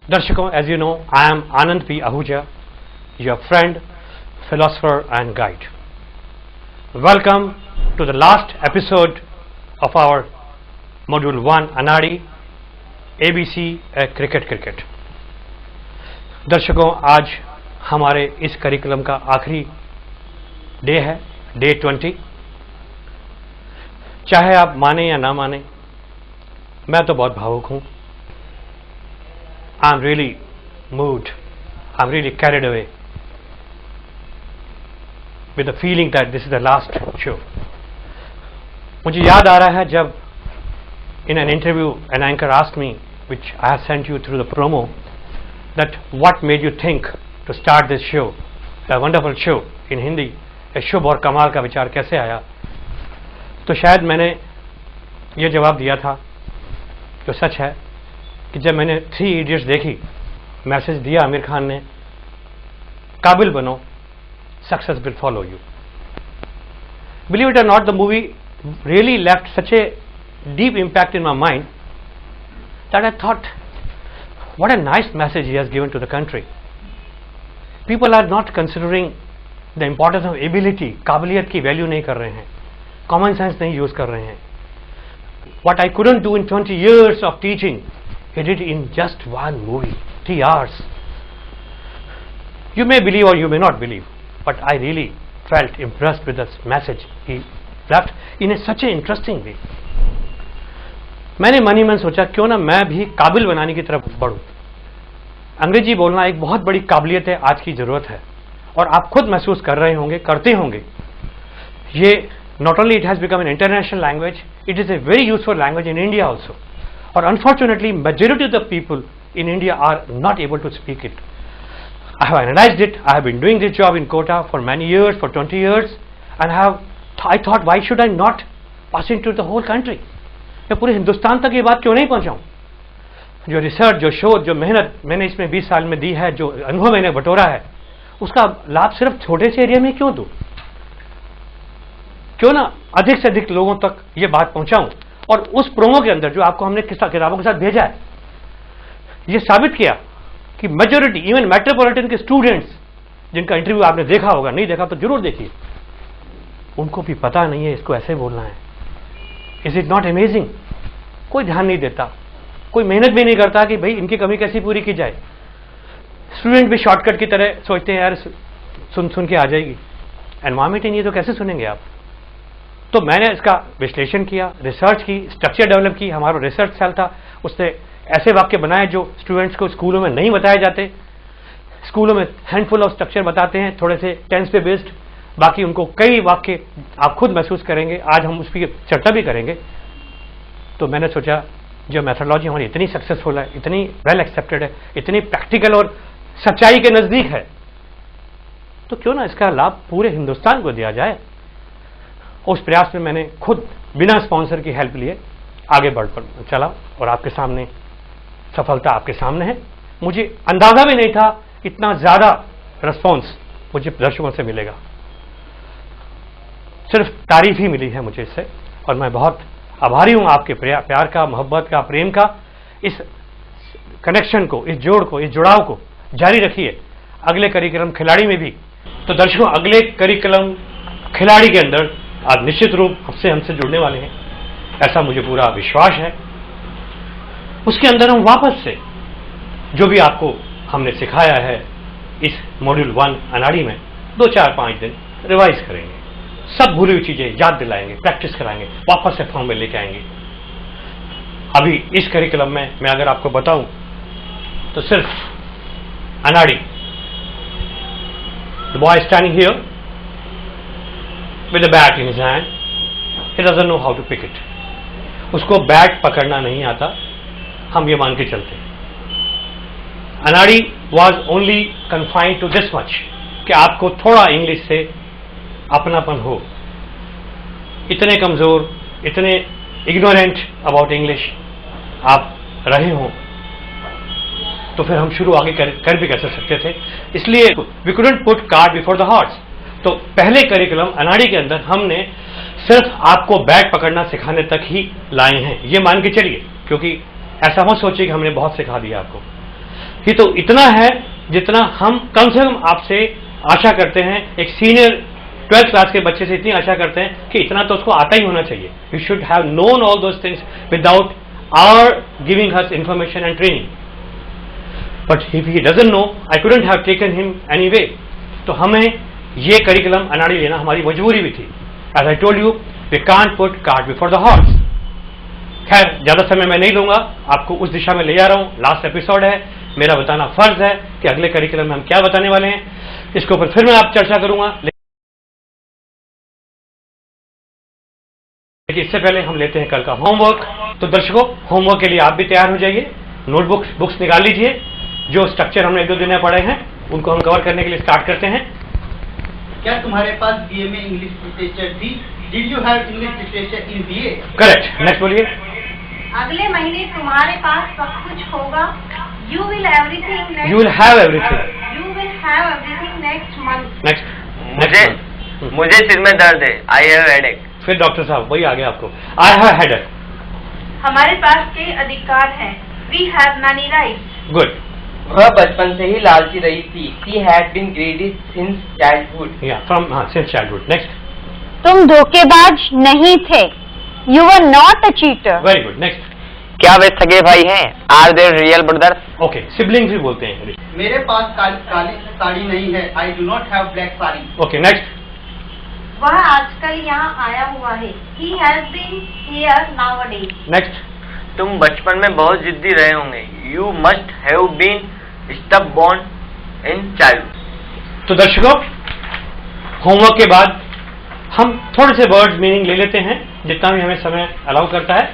Darshako, as you know, I am Anand P. Ahuja, your friend, philosopher and guide. Welcome to the last episode of our Module 1 Anadi ABC Cricket. दर्शकों, आज हमारे इस curriculum का आखिरी day है, day 20। चाहे आप माने या ना माने, मैं तो बहुत भावुक हूँ। I'm really moved, I'm really carried away with the feeling that this is the last show. मुझे याद आ रहा है जब in an interview an anchor asked me, which I have sent you through the promo, that what made you think to start this show, a wonderful show in Hindi, a शुभ और कमाल का विचार कैसे आया। तो शायद मैंने ये जवाब दिया था, जो सच है, कि जब मैंने 3 Idiots देखी, मैसेज दिया आमिर खान ने, काबिल बनो, success will follow you. Believe it और not, the movie really left such a deep impact in my mind that I thought what a nice message he has given to the country. People are not considering the importance of ability, काबिलियत की value नहीं कर रहे हैं, common sense नहीं use कर रहे हैं। What I couldn't do in 20 years of teaching, he did in just one movie, 3 hours. You may believe or you may not believe, but I really felt impressed with this message he left in such an interesting way. मैंने मन ही मन सोचा, क्यों ना मैं भी काबिल बनाने की तरफ बढ़ूं। अंग्रेजी बोलना एक बहुत बड़ी काबिलियत है, आज की जरूरत है, और आप खुद महसूस कर रहे होंगे, करते होंगे। ये not only it has become an international language, it is a very useful language in India also. Or unfortunately, majority of the people in India are not able to speak it. I have analyzed it. I have been doing this job in Kota for many years, for 20 years, and I thought, why should I not pass it to the whole country? मैं पूरे हिंदुस्तान तक ये बात क्यों नहीं पहुंचाऊं? जो research, जो शोध, जो मेहनत मैंने इसमें 20 साल में दी है, जो अनुभव मैंने बटोरा है, उसका लाभ सिर्फ छोटे से एरिया में क्यों दूं? क्यों ना अधिक से अधिक लोगों तक ये बात पहुंचाऊं। और उस प्रोमो के अंदर जो आपको हमने किताबों के साथ भेजा है, ये साबित किया कि मेजॉरिटी, इवन मेट्रोपॉलिटन के स्टूडेंट्स, जिनका इंटरव्यू आपने देखा होगा, नहीं देखा तो जरूर देखिए, उनको भी पता नहीं है इसको ऐसे बोलना है। Is it not amazing? कोई ध्यान नहीं देता, कोई मेहनत भी नहीं करता कि भाई इनकी कमी कैसी पूरी की जाए। स्टूडेंट भी शॉर्टकट की तरह सोचते हैं, यार सुन के आ जाएगी। एनवायरमेंट ही नहीं है तो कैसे सुनेंगे आप? तो मैंने इसका विश्लेषण किया, रिसर्च की, स्ट्रक्चर डेवलप की। हमारा रिसर्च सेल था, उसने ऐसे वाक्य बनाए जो स्टूडेंट्स को स्कूलों में नहीं बताए जाते। स्कूलों में हैंडफुल ऑफ स्ट्रक्चर बताते हैं, थोड़े से टेंस पे बेस्ड, बाकी उनको कई वाक्य आप खुद महसूस करेंगे। आज हम उस पर चर्चा भी करेंगे। तो मैंने सोचा, जो मैथोडोलॉजी हमारी इतनी सक्सेसफुल है, इतनी वेल एक्सेप्टेड है, इतनी प्रैक्टिकल और सच्चाई के नजदीक है, तो क्यों ना इसका लाभ पूरे हिंदुस्तान को दिया जाए। उस प्रयास में मैंने खुद बिना स्पॉन्सर की हेल्प लिए आगे बढ़ चला, और आपके सामने सफलता आपके सामने है। मुझे अंदाजा भी नहीं था इतना ज्यादा रिस्पॉन्स मुझे दर्शकों से मिलेगा। सिर्फ तारीफ ही मिली है मुझे इससे, और मैं बहुत आभारी हूं आपके प्यार का, मोहब्बत का, प्रेम का। इस कनेक्शन को, इस जोड़ को, इस जुड़ाव को जारी रखिए अगले करिकुलम खिलाड़ी में भी। तो दर्शकों, अगले करिकुलम खिलाड़ी के अंदर आप निश्चित रूप हमसे जुड़ने वाले हैं, ऐसा मुझे पूरा विश्वास है। उसके अंदर हम वापस से जो भी आपको हमने सिखाया है इस मॉड्यूल 1 अनाड़ी में 2, 4, 5 दिन रिवाइज करेंगे, सब भूली हुई चीजें याद दिलाएंगे, प्रैक्टिस कराएंगे, वापस से फॉर्म में लेके आएंगे। अभी इस करिकुलम में मैं अगर आपको बताऊं तो सिर्फ अनाड़ी, the boy standing here with a bat in his hand, he doesn't know how to pick it. उसको बैट पकड़ना नहीं आता, हम ये मान के चलते। अनाड़ी was only confined to this much कि आपको थोड़ा इंग्लिश से अपनापन हो। इतने कमजोर, इतने इग्नोरेंट अबाउट इंग्लिश आप रहे हो तो फिर हम शुरू आगे कर भी कैसे सकते थे। इसलिए we couldn't put cart before the horse. तो पहले करिकुलम अनाड़ी के अंदर हमने सिर्फ आपको बैट पकड़ना सिखाने तक ही लाए हैं, ये मान के चलिए, क्योंकि ऐसा मत सोचिए कि हमने बहुत सिखा दिया आपको। ये तो इतना है जितना हम कम से कम आपसे आशा करते हैं। एक सीनियर 12th क्लास के बच्चे से इतनी आशा करते हैं कि इतना तो उसको आता ही होना चाहिए। You should have known all those things without our giving us information and training. But if he doesn't know, I couldn't have taken him anyway. तो हमें ये करिकुलम अनाड़ी लेना हमारी मजबूरी भी थी। As I told you, we can't put cart before the horse. खैर, ज्यादा समय मैं नहीं लूंगा, आपको उस दिशा में ले जा रहा हूं। लास्ट एपिसोड है, मेरा बताना फर्ज है कि अगले करिकुलम में हम क्या बताने वाले हैं। इसके ऊपर फिर मैं आप चर्चा करूंगा, लेकिन इससे पहले हम लेते हैं कल का होमवर्क। तो दर्शकों, होमवर्क के लिए आप भी तैयार हो जाइए, नोटबुक्स बुक्स निकाल लीजिए। जो स्ट्रक्चर हमने 1-2 दिन में पढ़े हैं उनको हम कवर करने के लिए स्टार्ट करते हैं। क्या तुम्हारे पास बीए में इंग्लिश लिटरेचर थी? Did you have English literature in BA? Correct, next बोलिए। अगले महीने तुम्हारे पास सब कुछ होगा। You will everything. You will have everything. You will have everything next month. Next. मुझे सिर में दर्द है, आई हैव हेडेक। फिर डॉक्टर साहब वही आ गया आपको, आई हैव हेडेक। हमारे पास के अधिकार हैं। We have money rights. Good. वह बचपन से ही लालची रही थी। She had been greedy since childhood. या फ्रॉम since childhood. नेक्स्ट। तुम धोखेबाज नहीं थे। You were not a cheater. Very good. Next. क्या वे सगे भाई हैं? Are there real brothers? Okay, siblings भी बोलते हैं। मेरे पास काली साड़ी नहीं है। I do not have black sari. Okay, next. वह आजकल यहाँ आया हुआ है। He has been here nowadays. Next. तुम बचपन में बहुत जिद्दी रहे होंगे। You must have been stubborn in childhood. तो दर्शकों, होमवर्क के बाद हम थोड़े से वर्ड्स मीनिंग ले लेते हैं, जितना भी हमें समय अलाउ करता है।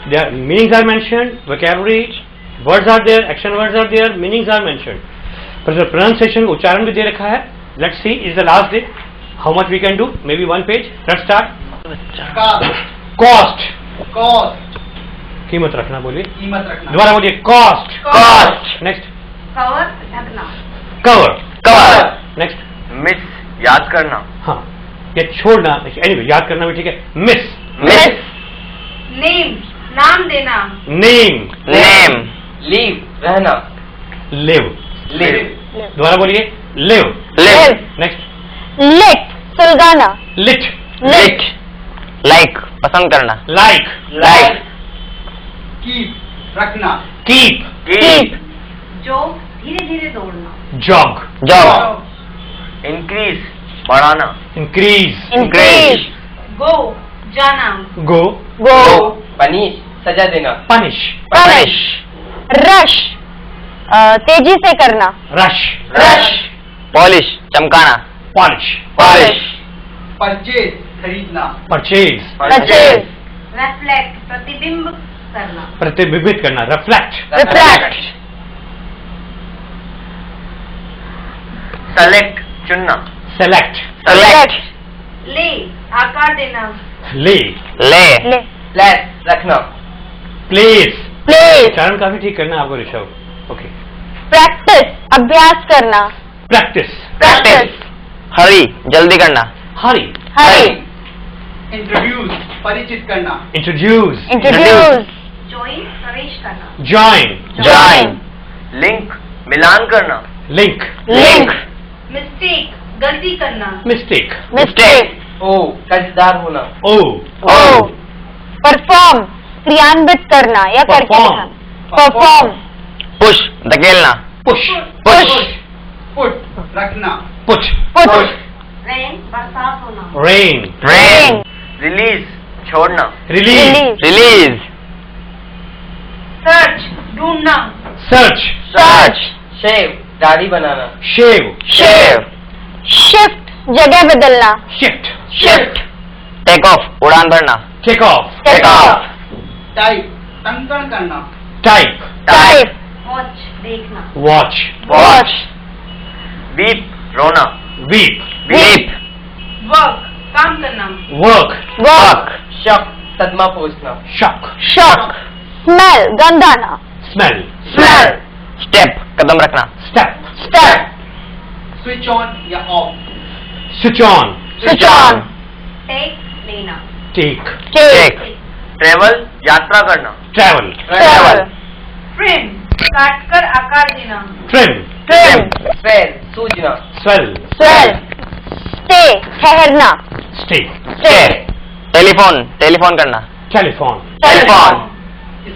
There meanings are mentioned, vocabulary words are there, action words are there, meanings are mentioned. Pronunciation उच्चारण भी दे रखा है। Let's see, is the last day, how much we can do, may be 1 page. Let's start. Cost. Cost, कीमत रखना, बोलिए। कीमत रखना। दोबारा बोलिए, कॉस्ट। कॉस्ट। नेक्स्ट। कवर, ढकना। कवर। कवर। नेक्स्ट। मिस, याद करना। हाँ, ये छोड़ना, एनीवे याद करना भी ठीक है। मिस। मिस। नेम, नाम देना। नेम। नेम। Leave, रहना। लिव। Live. दोबारा बोलिए, लिव। लिव। नेक्स्ट। Lit, सुलगाना। लिट। लिट। लाइक, पसंद करना। लाइक। लाइक। कीप, रखना। कीप। कीप। जो, धीरे धीरे दौड़ना। जॉग। जॉब। इंक्रीज, बढ़ाना। इंक्रीज। Increase, गो, जाना। गो। go, Punish, सजा देना। पनिश। पनिश। rush, तेजी से करना। रश। रश। पॉलिश, चमकाना। पॉलिश। पॉलिश। परचेज, खरीदना। परचेज। Purchase, रिफ्लेक्ट, प्रतिबिंब करना। प्रतिबिंबित करना। रिफ्लेक्ट। reflect, सेलेक्ट, चुनना। सेलेक्ट। सेलेक्ट। ले, आकार देना। ले। ले। ले, Place, रखना। प्लेस। place, उच्चारण काफी ठीक करना है आपको ऋषभ। ओके। practice, अभ्यास करना। प्रैक्टिस। प्रैक्टिस। हरी, जल्दी करना। हरी। hurry, इंट्रोड्यूस, परिचित करना। इंट्रोड्यूस। introduce, ज्वाइन, प्रवेश करना। ज्वाइन। ज्वाइन। लिंक, मिलान करना। लिंक। link, मिस्टेक, गलती करना। मिस्टेक। mistake, O, कर्जदार होना। ओ। oh, perform, क्रियान्वित करना या करके Perform. दिखाना। perform, पुश, धकेलना। पुश। push, पुट, रखना। पुट। push, रेन, बरसात होना। रेन। rain, रिलीज, छोड़ना। रिलीज। release, release. सर्च, ढूंढना। सर्च। search, Shave, दाढ़ी बनाना। शेव। शेव। shift, जगह बदलना। शिफ्ट। shift, टेक ऑफ, उड़ान भरना। Take off. take off, type टंकण करना, टाइप, टाइप, वॉच देखना, वॉच, वॉच, वीप रोना, वीप, वीप, वर्क काम करना, वर्क, वर्क, शक सदमा पहुंचना, शक, शॉक, स्मेल गंधाना, स्मेल, स्मेल, स्टेप कदम रखना, स्टेप, स्टेप, स्विच ऑन या off, switch on, switch on, take लेना, टेक, टेक, ट्रेवल यात्रा करना, ट्रैवल, ट्रेवल, ट्रिम काट कर आकार देना, ट्रिम, ट्रिम, स्वेल सूजना, स्वेल, स्वेल, स्टे ठहरना, स्टे, स्टे, टेलीफोन टेलीफोन करना, टेलीफोन, टेलीफोन,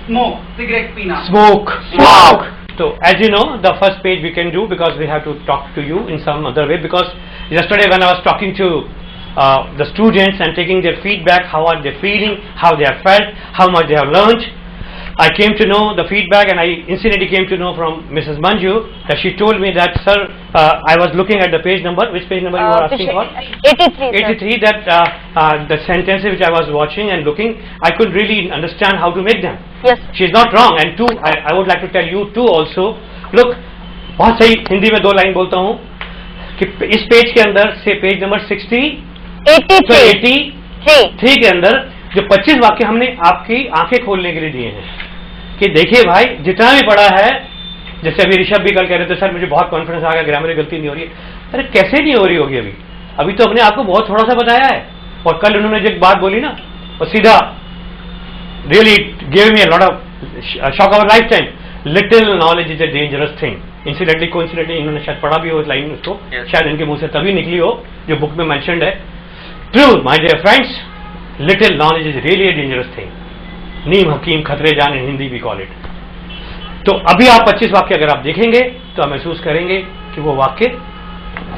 स्मोक सिगरेट पीना, smoke, Smoke. So as you know, the first page we can do because we have to talk to you in some other way, because yesterday when I was talking to the students and taking their feedback, how are they feeling, how they have felt, how much they have learned, I came to know the feedback, and I incidentally came to know from Mrs. Manju that she told me that, sir, I was looking at the page number, which page number you were asking for? 83, sir. 83, that the sentences which I was watching and looking, I couldn't really understand how to make them. Yes. She is not wrong, and two, I would like to tell you too also. Look, बहुत सही हिंदी में 2 line बोलता हूँ कि इस page के अंदर से पेज नंबर 83 के अंदर जो 25 वाक्य हमने आपकी आंखें खोलने के लिए दिए हैं कि देखिए भाई, जितना भी पढ़ा है, जैसे अभी ऋषभ भी कल कह रहे थे, सर मुझे बहुत कॉन्फिडेंस आ गया, ग्रामर की गलती नहीं हो रही है। अरे कैसे नहीं हो रही होगी? अभी तो अपने आपको बहुत थोड़ा सा बताया है, और कल उन्होंने जो बात बोली ना, और सीधा really give me a lot of shock of life time, little knowledge is a dangerous thing. Incidentally coincidentally इन्होंने शायद पढ़ा भी हो इस लाइन उसको, शायद इनके मुंह से तभी निकली हो जो बुक में मेंशन्ड है। True my dear friends, little knowledge is really a dangerous thing. नीम हकीम खतरे जान in Hindi we call it. तो अभी आप 25 वाक्य अगर आप देखेंगे तो आप महसूस करेंगे कि वो वाक्य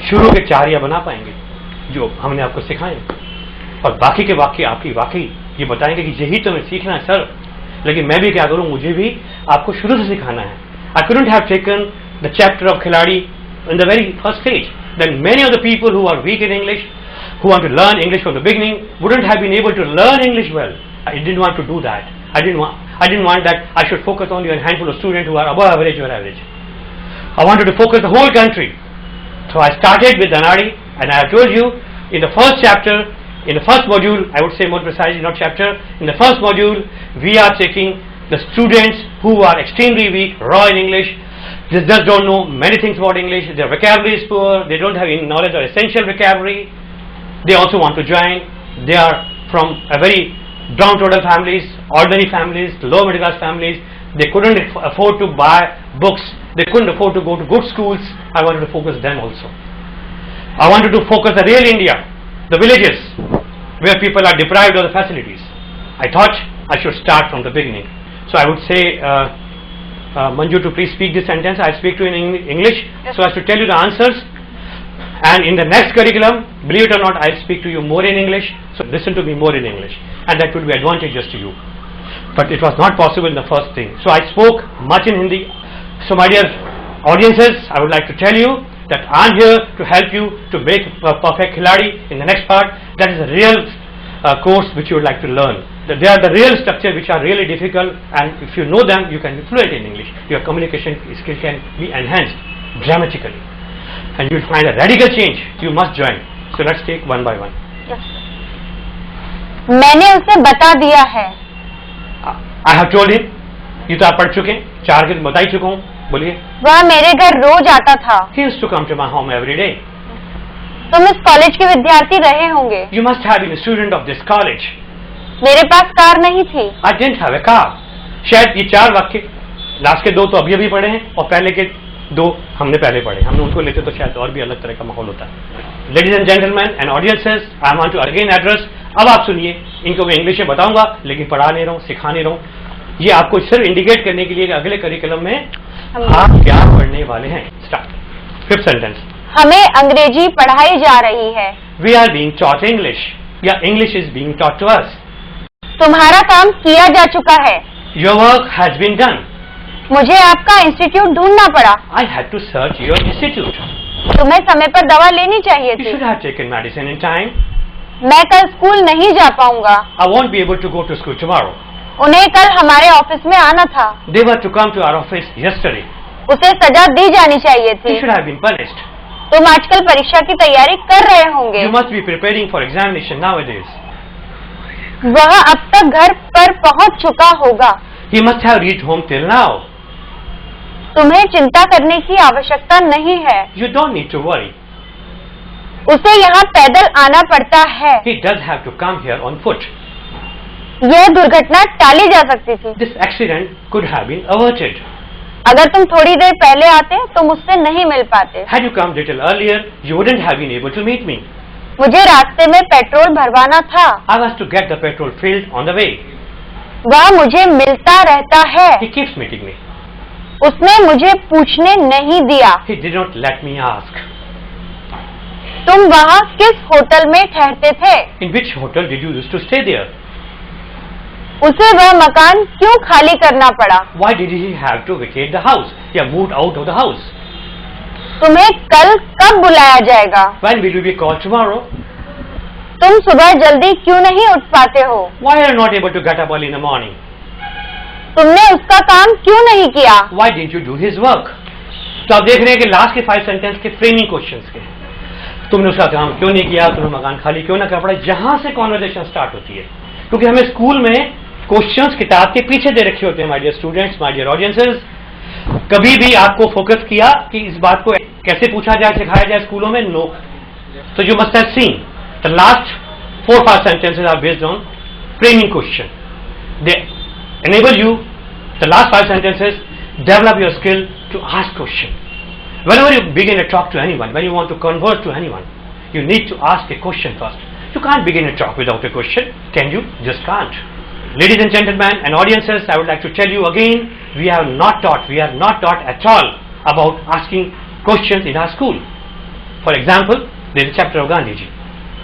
शुरू के 4 या बना पाएंगे जो हमने आपको सिखाए, और बाकी के वाक्य आपकी वाकई ये बताएंगे कि यही तो मैं सीखना है सर, लेकिन मैं भी क्या करूं, मुझे भी आपको शुरू से सिखाना है। आई couldn't have taken the chapter of Khiladi in the very first stage. Then many of the people who are weak in English, who want to learn English from the beginning, wouldn't have been able to learn English well. I didn't want to do that. I didn't want that I should focus only on a handful of students who are above average or average. I wanted to focus the whole country. So I started with Dhanadi, and I have told you in the first chapter, in the first module, I would say more precisely, not chapter, in the first module, we are checking the students who are extremely weak, raw in English, they just don't know many things about English, their vocabulary is poor, they don't have any knowledge or essential vocabulary, they also want to join, they are from a very downtrodden families, ordinary families, low middle class families, they couldn't afford to buy books, they couldn't afford to go to good schools. I wanted to focus them also. I wanted to focus the real India, the villages where people are deprived of the facilities. I thought I should start from the beginning. So I would say, Manju, to please speak this sentence. I speak to you in English, yes, so as to tell you the answers. And in the next curriculum, believe it or not, I'll speak to you more in English. So listen to me more in English, and that will be advantageous to you. But it was not possible in the first thing. So I spoke much in Hindi. So my dear audiences, I would like to tell you that I'm here to help you to make a perfect Khiladi in the next part. That is a real course which you would like to learn. They are the real structure which are really difficult, and if you know them, you can be fluent in English. Your communication skill can be enhanced dramatically, and you will find a radical change. You must join. So let's take one by one. Yes. मैंने उसे बता दिया है. I have told him. ये तो आप पढ़ चुके हैं, 4 के बता ही चुका हूँ. बोलिए. वह मेरे घर रोज आता था. He used to come to my home every day. तुम इस कॉलेज के विद्यार्थी रहे होंगे. You must have been a student of this college. मेरे पास कार नहीं थी. I didn't have a car. शायद ये 4 वाक्य, लास्ट के 2 तो अभी पढ़े हैं, और पहले के 2 हमने पहले पढ़े. हमने उनको लेते तो शायद और भी अलग तरह का माहौल होता है. Ladies and gentlemen and audiences, I want to again address. अब आप सुनिए, इनको मैं इंग्लिश में बताऊंगा, लेकिन पढ़ा नहीं रहा हूँ, सिखा नहीं रहा हूँ. ये आपको सिर्फ इंडिकेट करने के लिए कि अगले करिकुलम में आप क्या पढ़ने वाले हैं. स्टार्ट. 5th sentence. हमें अंग्रेजी पढ़ाई जा रही है. We are being taught English. या English is being taught to us. तुम्हारा काम किया जा चुका है. Your work has been done. मुझे आपका इंस्टीट्यूट ढूंढना पड़ा. I had to search your institute. तुम्हें समय पर दवा लेनी चाहिए You थी. should have taken medicine in time. मैं कल स्कूल नहीं जा पाऊंगा. I won't be able to go to school tomorrow. उन्हें कल हमारे ऑफिस में आना था। They were to come to our office yesterday. उसे सजा दी जानी चाहिए He थी। should have been punished. तुम आजकल परीक्षा की तैयारी कर रहे होंगे। You must be preparing for examination nowadays. वह अब तक घर पर पहुंच चुका होगा। He must have reached home till now. तुम्हें चिंता करने की आवश्यकता नहीं है। You don't need to worry. उसे यहाँ पैदल आना पड़ता है। He does have to come here on foot. यह दुर्घटना टाली जा सकती थी। This accident could have been averted. अगर तुम थोड़ी देर पहले आते तो मुझसे नहीं मिल पाते। Had you come little earlier, you wouldn't have been able to meet me. मुझे रास्ते में पेट्रोल भरवाना था। I was to get the petrol filled on the way. वह मुझे मिलता रहता है। He keeps meeting me. उसने मुझे पूछने नहीं दिया। He did not let me ask. तुम वहाँ किस होटल में ठहरते थे? In which hotel did you used to stay there? उसे वह मकान क्यों खाली करना पड़ा? Why did he have to vacate the house? He moved out of the house. तुम्हें कल कब बुलाया जाएगा? When will you be called tomorrow? तुम सुबह जल्दी क्यों नहीं उठ पाते हो? Why are you not able to get up early in the morning? तुमने उसका काम क्यों नहीं किया? Why didn't you do his work? तो आप देख रहे हैं कि लास्ट के 5 सेंटेंस के फ्रेमिंग क्वेश्चंस के तुमने उसका काम क्यों नहीं किया, तुमने मकान खाली क्यों ना कर पड़ा, जहां से कॉन्वर्सेशन स्टार्ट होती है। क्योंकि हमें स्कूल में क्वेश्चंस किताब के पीछे दे रखे होते हैं। My dear students, my dear audiences, कभी भी आपको फोकस किया कि इस बात को कैसे पूछा जाए, सिखाया जाए स्कूलों में? No. So you must have seen the last 4-5 sentences are based on framing question. They enable you, the last 5 sentences, develop your skill to ask question. Whenever you begin to talk to anyone, when you want to converse to anyone, you need to ask a question first. You can't begin a talk without a question, can you? Just can't. Ladies and gentlemen and audiences, I would like to tell you again, we are not taught at all about asking questions in our school. For example, there is a chapter of Gandhiji.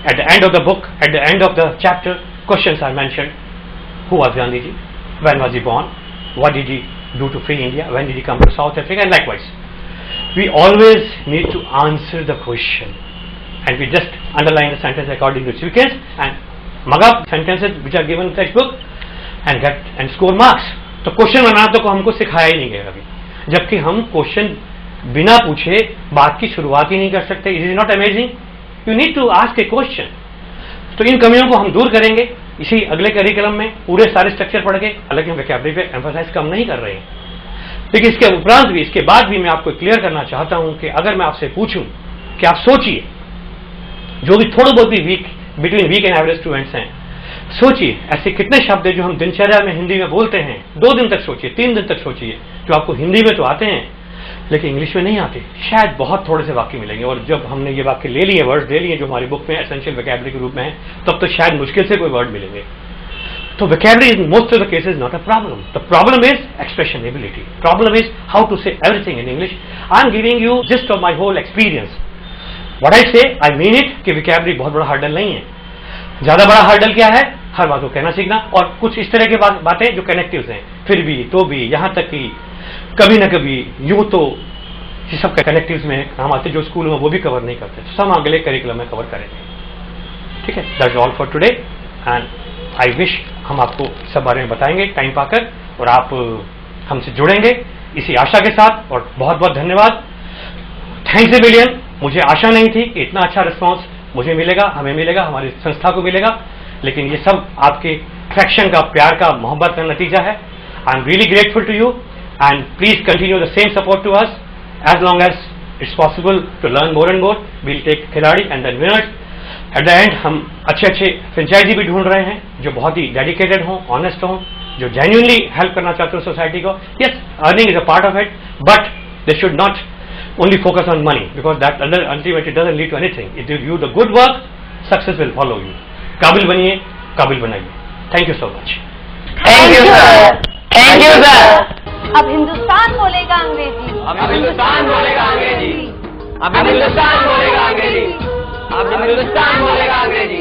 At the end of the book, at the end of the chapter, questions are mentioned. Who was Gandhiji? When was he born? What did he do to free India? When did he come to South Africa? And likewise. We always need to answer the question. And we just underline the sentence according to its sequence and mug up sentences which are given in the textbook and get and score marks. तो question बनाना तो हमको सिखाया ही नहीं गया कभी, जबकि हम question बिना पूछे बात की शुरुआत ही नहीं कर सकते। It is not amazing? You need to ask a question. तो इन कमियों को हम दूर करेंगे इसी अगले करिकुलम में, पूरे सारे स्ट्रक्चर पढ़ के। हालांकि हम वोकैबुलरी पे एम्फसाइज कम नहीं कर रहे हैं, लेकिन इसके उपरांत भी, इसके बाद भी मैं आपको क्लियर करना चाहता हूं कि अगर मैं आपसे पूछूं कि आप सोचिए, जो भी थोड़े बहुत भी between weak and average students हैं, सोचिए ऐसे कितने शब्द हैं जो हम दिनचर्या में हिंदी में बोलते हैं। 2 दिन तक सोचिए, 3 दिन तक सोचिए, जो आपको हिंदी में तो आते हैं लेकिन इंग्लिश में नहीं आते। शायद बहुत थोड़े से वाक्य मिलेंगे, और जब हमने ये वाक्य ले लिए, वर्ड्स ले लिए जो हमारी बुक में एसेंशियल वोकैबुलरी के रूप में है, तब तो शायद मुश्किल से कोई वर्ड मिलेंगे। So vocabulary in most of the cases not a problem. The problem is expression ability. Problem is how to say everything in English. I am giving you gist of my whole experience. What I say, I mean it कि vocabulary बहुत बड़ा hurdle नहीं है। ज्यादा बड़ा hurdle क्या है? हर बात को कहना सीखना, और कुछ इस तरह की बातें जो कनेक्टिव्स हैं, फिर भी, तो भी, यहाँ तक कि कभी न कभी, यूं तो, ये सब कनेक्टिव्स में हम आते जो स्कूल में वो भी कवर नहीं करते। तो सब अगले करिकुलम में कवर करेंगे। ठीक है, that's all for today and I wish हम आपको सब बारे में बताएंगे टाइम पाकर, और आप हमसे जुड़ेंगे इसी आशा के साथ। और बहुत बहुत धन्यवाद, थैंक्स ए मिलियन। मुझे आशा नहीं थी कि इतना अच्छा रिस्पांस मुझे मिलेगा, हमें मिलेगा, हमारी संस्था को मिलेगा, लेकिन ये सब आपके ट्रैक्शन का, प्यार का, मोहब्बत का नतीजा है। I am really grateful to you and please continue the same support to us as long as it's possible to learn more and more. We'll take खिलाड़ी and then winners. At the end हम अच्छे franchise भी ढूंढ रहे हैं जो बहुत ही dedicated हों, ऑनेस्ट हों, जो जेन्युइनली हेल्प करना चाहते हो सोसाइटी को। Yes, earning is a part of it, but they should not only focus on money, because that ultimately doesn't lead to anything. If you do the good work, success will follow you. काबिल बनिए, काबिल बनाइए। Thank you so much. Thank you sir. Thank you sir. अब हिंदुस्तान बोलेगा अंग्रेजी। अब हिंदुस्तान बोलेगा अंग्रेजी। अब हिंदुस्तान बोलेगा अंग्रेजी। अब हिंदुस्तान बोलेगा अंग्रेजी।